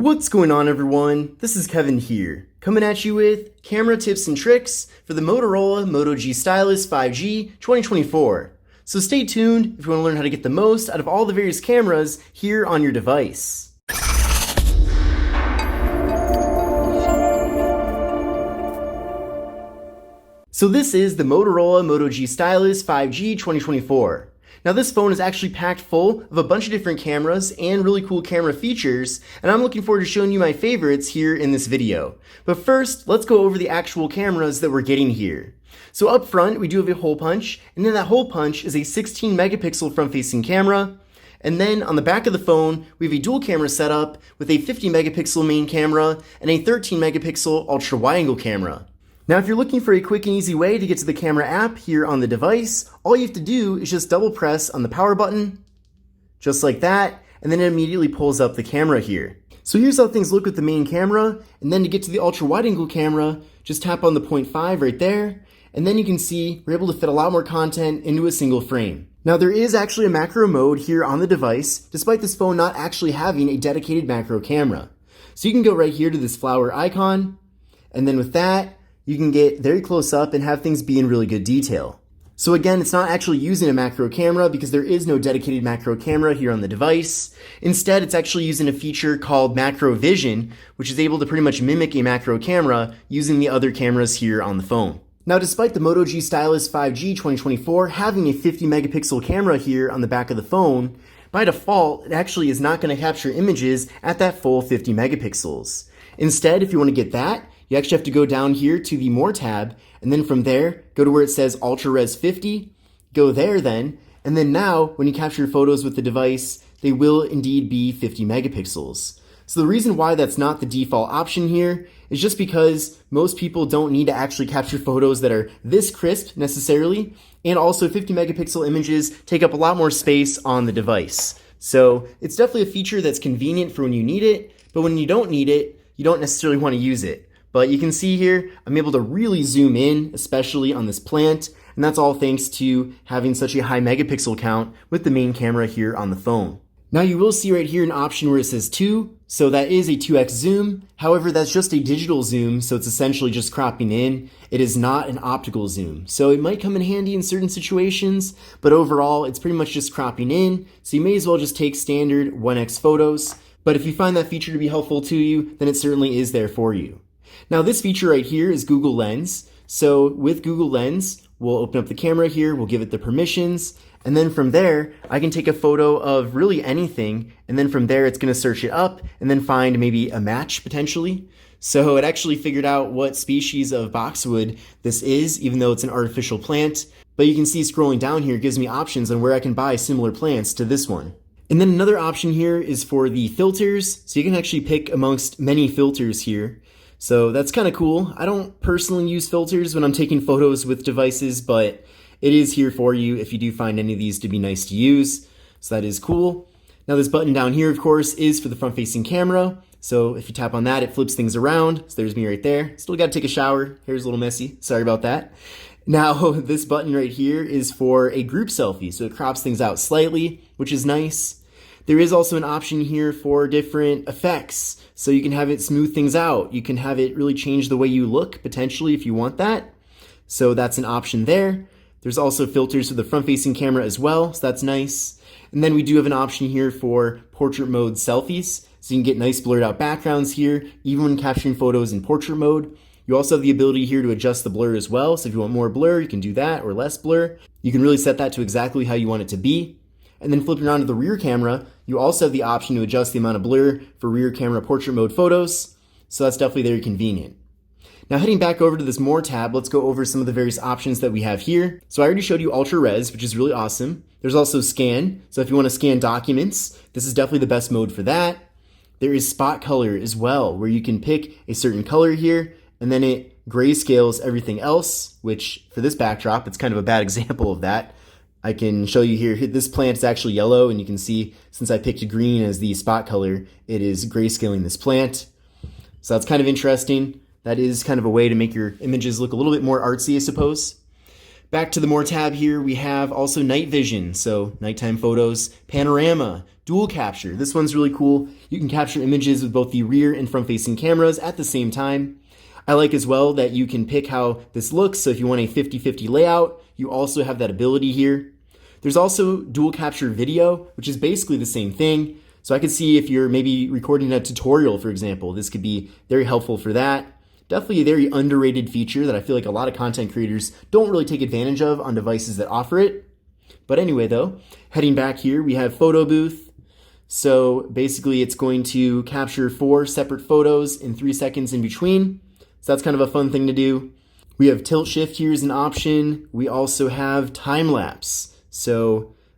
What's going on, everyone? This is Kevin here, coming at you with camera tips and tricks for the Motorola Moto G Stylus 5G 2024. So stay tuned if you want to learn how to get the most out of all the various cameras here on your device. So this is the Motorola Moto G Stylus 5G 2024. Now this phone is actually packed full of a bunch of different cameras and really cool camera features, and I'm looking forward to showing you my favorites here in this video. But first, let's go over the actual cameras that we're getting here. So up front, we do have a hole punch, and in that hole punch is a 16 megapixel front-facing camera. And then on the back of the phone, we have a dual camera setup with a 50 megapixel main camera and a 13 megapixel ultra wide angle camera. Now, if you're looking for a quick and easy way to get to the camera app here on the device, all you have to do is just double press on the power button, just like that, and then it immediately pulls up the camera here. So here's how things look with the main camera, and then to get to the ultra wide angle camera, just tap on the 0.5 right there, and then you can see we're able to fit a lot more content into a single frame. Now there is actually a macro mode here on the device, despite this phone not actually having a dedicated macro camera. So you can go right here to this flower icon, and then with that, you can get very close up and have things be in really good detail. So again, it's not actually using a macro camera because there is no dedicated macro camera here on the device. Instead, it's actually using a feature called Macro Vision, which is able to pretty much mimic a macro camera using the other cameras here on the phone. Now, despite the Moto G Stylus 5G 2024 having a 50 megapixel camera here on the back of the phone, by default, it actually is not going to capture images at that full 50 megapixels. Instead, if you want to get that, you actually have to go down here to the More tab, and then from there, go to where it says Ultra Res 50, go there then, and then now, when you capture photos with the device, they will indeed be 50 megapixels. So the reason why that's not the default option here is just because most people don't need to actually capture photos that are this crisp necessarily, and also 50 megapixel images take up a lot more space on the device. So it's definitely a feature that's convenient for when you need it, but when you don't need it, you don't necessarily want to use it. But you can see here, I'm able to really zoom in, especially on this plant, and that's all thanks to having such a high megapixel count with the main camera here on the phone. Now you will see right here an option where it says 2, so that is a 2x zoom. However, that's just a digital zoom, so it's essentially just cropping in. It is not an optical zoom. So it might come in handy in certain situations, but overall, it's pretty much just cropping in, so you may as well just take standard 1x photos. But if you find that feature to be helpful to you, then it certainly is there for you. Now this feature right here is Google Lens. So with Google Lens, we'll open up the camera here, we'll give it the permissions, and then from there, I can take a photo of really anything, and then from there it's going to search it up and then find maybe a match potentially. So it actually figured out what species of boxwood this is, even though it's an artificial plant. But you can see scrolling down here, it gives me options on where I can buy similar plants to this one. And then another option here is for the filters. So you can actually pick amongst many filters here. So that's kind of cool. I don't personally use filters when I'm taking photos with devices, but it is here for you if you do find any of these to be nice to use. So that is cool. Now this button down here, of course, is for the front-facing camera. So if you tap on that, it flips things around. So there's me right there. Still got to take a shower. Hair's a little messy. Sorry about that. Now this button right here is for a group selfie. So it crops things out slightly, which is nice. There is also an option here for different effects. So you can have it smooth things out. You can have it really change the way you look, potentially, if you want that. So that's an option there. There's also filters for the front-facing camera as well, so that's nice. And then we do have an option here for portrait mode selfies. So you can get nice blurred out backgrounds here, even when capturing photos in portrait mode. You also have the ability here to adjust the blur as well. So if you want more blur, you can do that, or less blur. You can really set that to exactly how you want it to be. And then flipping around to the rear camera, you also have the option to adjust the amount of blur for rear camera portrait mode photos. So that's definitely very convenient. Now heading back over to this More tab, let's go over some of the various options that we have here. So I already showed you Ultra Res, which is really awesome. There's also Scan. So if you want to scan documents, this is definitely the best mode for that. There is Spot Color as well, where you can pick a certain color here, and then it grayscales everything else, which for this backdrop, it's kind of a bad example of that. I can show you here, this plant is actually yellow, and you can see since I picked green as the spot color, it is grayscaling this plant. So that's kind of interesting. That is kind of a way to make your images look a little bit more artsy, I suppose. Back to the More tab here, we have also night vision, so nighttime photos, panorama, dual capture. This one's really cool. You can capture images with both the rear and front facing cameras at the same time. I like as well that you can pick how this looks, so if you want a 50-50 layout, you also have that ability here. There's also dual capture video, which is basically the same thing. So I could see if you're maybe recording a tutorial, for example, this could be very helpful for that. Definitely a very underrated feature that I feel like a lot of content creators don't really take advantage of on devices that offer it. But anyway though, heading back here, we have photo booth. So basically it's going to capture 4 separate photos in 3 seconds in between. So that's kind of a fun thing to do. We have tilt shift here as an option. We also have time lapse. So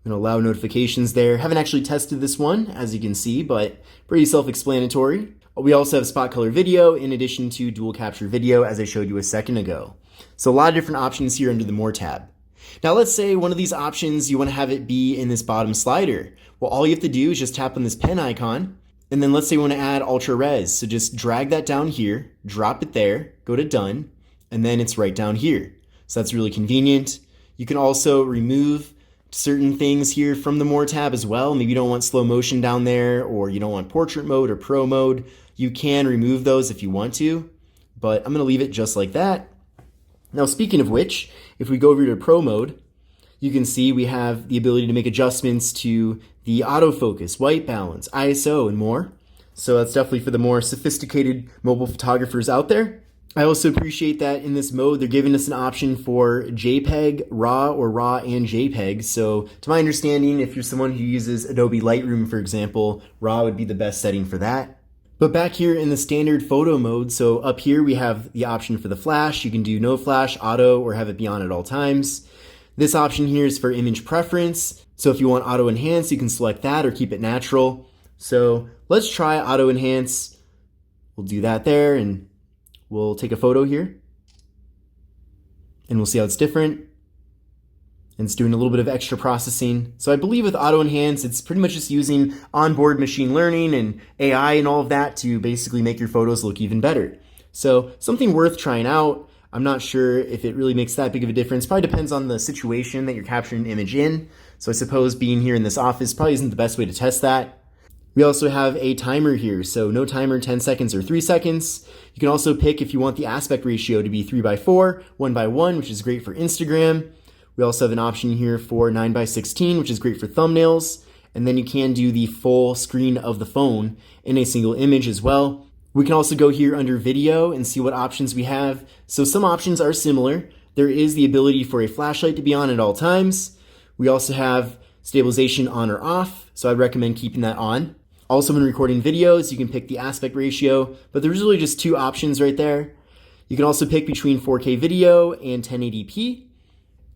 I'm going to allow notifications there. Haven't actually tested this one, as you can see, but pretty self-explanatory. We also have spot color video in addition to dual capture video, as I showed you a second ago. So a lot of different options here under the More tab. Now let's say one of these options you want to have it be in this bottom slider. Well, all you have to do is just tap on this pen icon, and then let's say you want to add ultra res. So just drag that down here, drop it there, go to done, and then it's right down here. So that's really convenient. You can also remove certain things here from the More tab as well. Maybe you don't want slow motion down there, or you don't want portrait mode or pro mode. You can remove those if you want to, but I'm going to leave it just like that. Now, speaking of which, if we go over to pro mode, you can see we have the ability to make adjustments to the autofocus, white balance, ISO, and more. So that's definitely for the more sophisticated mobile photographers out there. I also appreciate that in this mode, they're giving us an option for JPEG, RAW, or RAW and JPEG. So to my understanding, if you're someone who uses Adobe Lightroom, for example, RAW would be the best setting for that. But back here in the standard photo mode, so up here we have the option for the flash. You can do no flash, auto, or have it be on at all times. This option here is for image preference. So if you want auto enhance, you can select that or keep it natural. So let's try auto enhance. We'll do that there, and we'll take a photo here, and we'll see how it's different. And it's doing a little bit of extra processing. So I believe with auto enhance, it's pretty much just using onboard machine learning and AI and all of that to basically make your photos look even better. So something worth trying out. I'm not sure if it really makes that big of a difference. Probably depends on the situation that you're capturing an image in. So I suppose being here in this office probably isn't the best way to test that. We also have a timer here, so no timer, 10 seconds or 3 seconds. You can also pick if you want the aspect ratio to be 3:4, 1:1, which is great for Instagram. We also have an option here for 9:16, which is great for thumbnails. And then you can do the full screen of the phone in a single image as well. We can also go here under video and see what options we have. So some options are similar. There is the ability for a flashlight to be on at all times. We also have stabilization on or off, so I'd recommend keeping that on. Also, when recording videos, you can pick the aspect ratio, but there's really just 2 options right there. You can also pick between 4K video and 1080p.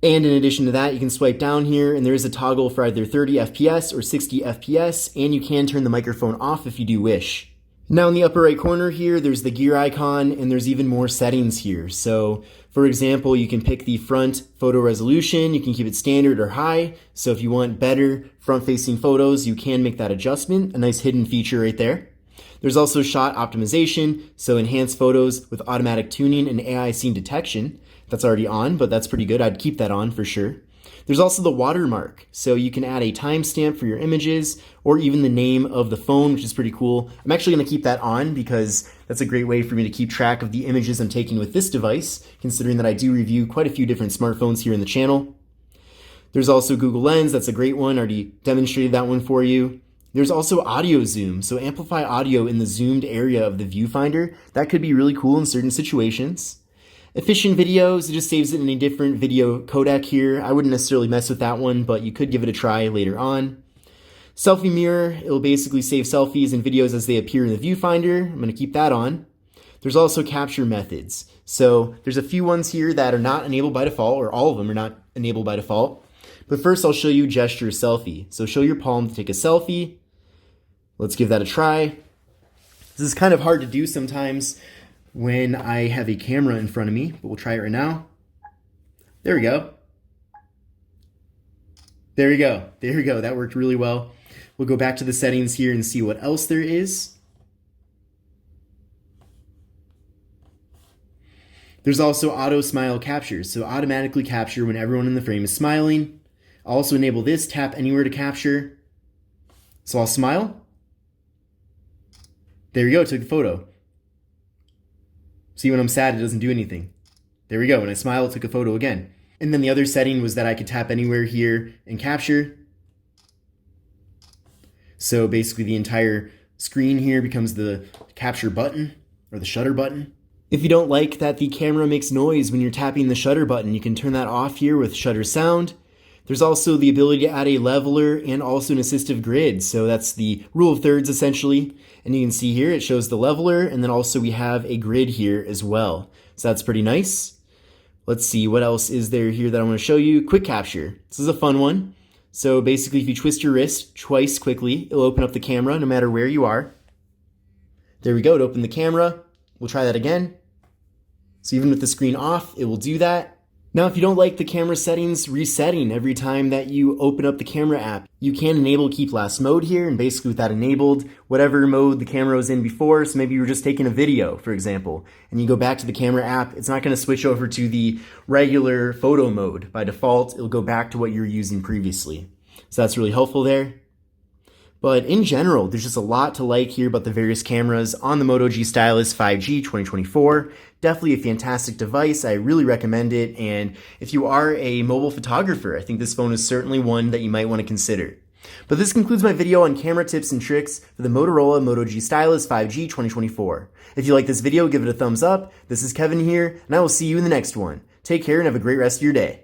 And in addition to that, you can swipe down here, and there is a toggle for either 30 FPS or 60 FPS, and you can turn the microphone off if you do wish. Now in the upper right corner here, there's the gear icon, and there's even more settings here. So for example, you can pick the front photo resolution, you can keep it standard or high. So if you want better front-facing photos, you can make that adjustment, a nice hidden feature right there. There's also shot optimization, so enhanced photos with automatic tuning and AI scene detection. That's already on, but that's pretty good. I'd keep that on for sure. There's also the watermark, so you can add a timestamp for your images or even the name of the phone, which is pretty cool. I'm actually going to keep that on because that's a great way for me to keep track of the images I'm taking with this device, considering that I do review quite a few different smartphones here in the channel. There's also Google Lens. That's a great one. I already demonstrated that one for you. There's also audio zoom, so amplify audio in the zoomed area of the viewfinder. That could be really cool in certain situations. Efficient videos, it just saves it in a different video codec here. I wouldn't necessarily mess with that one, but you could give it a try later on. Selfie mirror, it'll basically save selfies and videos as they appear in the viewfinder. I'm going to keep that on. There's also capture methods. So there's a few ones here that are not enabled by default, or all of them are not enabled by default. But first I'll show you gesture selfie. So show your palm to take a selfie. Let's give that a try. This is kind of hard to do sometimes when I have a camera in front of me, but we'll try it right now. There we go. There we go. There we go. That worked really well. We'll go back to the settings here and see what else there is. There's also auto smile capture, so automatically capture when everyone in the frame is smiling. I'll also enable this, tap anywhere to capture. So I'll smile. There we go, took the photo. See, when I'm sad, it doesn't do anything. There we go, when I smile, it took a photo again. And then the other setting was that I could tap anywhere here and capture. So basically the entire screen here becomes the capture button, or the shutter button. If you don't like that the camera makes noise when you're tapping the shutter button, you can turn that off here with shutter sound. There's also the ability to add a leveler and also an assistive grid. So that's the rule of thirds essentially. And you can see here it shows the leveler, and then also we have a grid here as well. So that's pretty nice. Let's see, what else is there here that I want to show you? Quick capture. This is a fun one. So basically if you twist your wrist twice quickly, it'll open up the camera no matter where you are. There we go, it opened the camera. We'll try that again. So even with the screen off, it will do that. Now, if you don't like the camera settings resetting every time that you open up the camera app, you can enable keep last mode here, and basically with that enabled, whatever mode the camera was in before, so maybe you were just taking a video, for example, and you go back to the camera app, it's not going to switch over to the regular photo mode. By default, it'll go back to what you were using previously. So that's really helpful there. But in general, there's just a lot to like here about the various cameras on the Moto G Stylus 5G 2024. Definitely a fantastic device. I really recommend it. And if you are a mobile photographer, I think this phone is certainly one that you might want to consider. But this concludes my video on camera tips and tricks for the Motorola Moto G Stylus 5G 2024. If you like this video, give it a thumbs up. This is Kevin here, and I will see you in the next one. Take care and have a great rest of your day.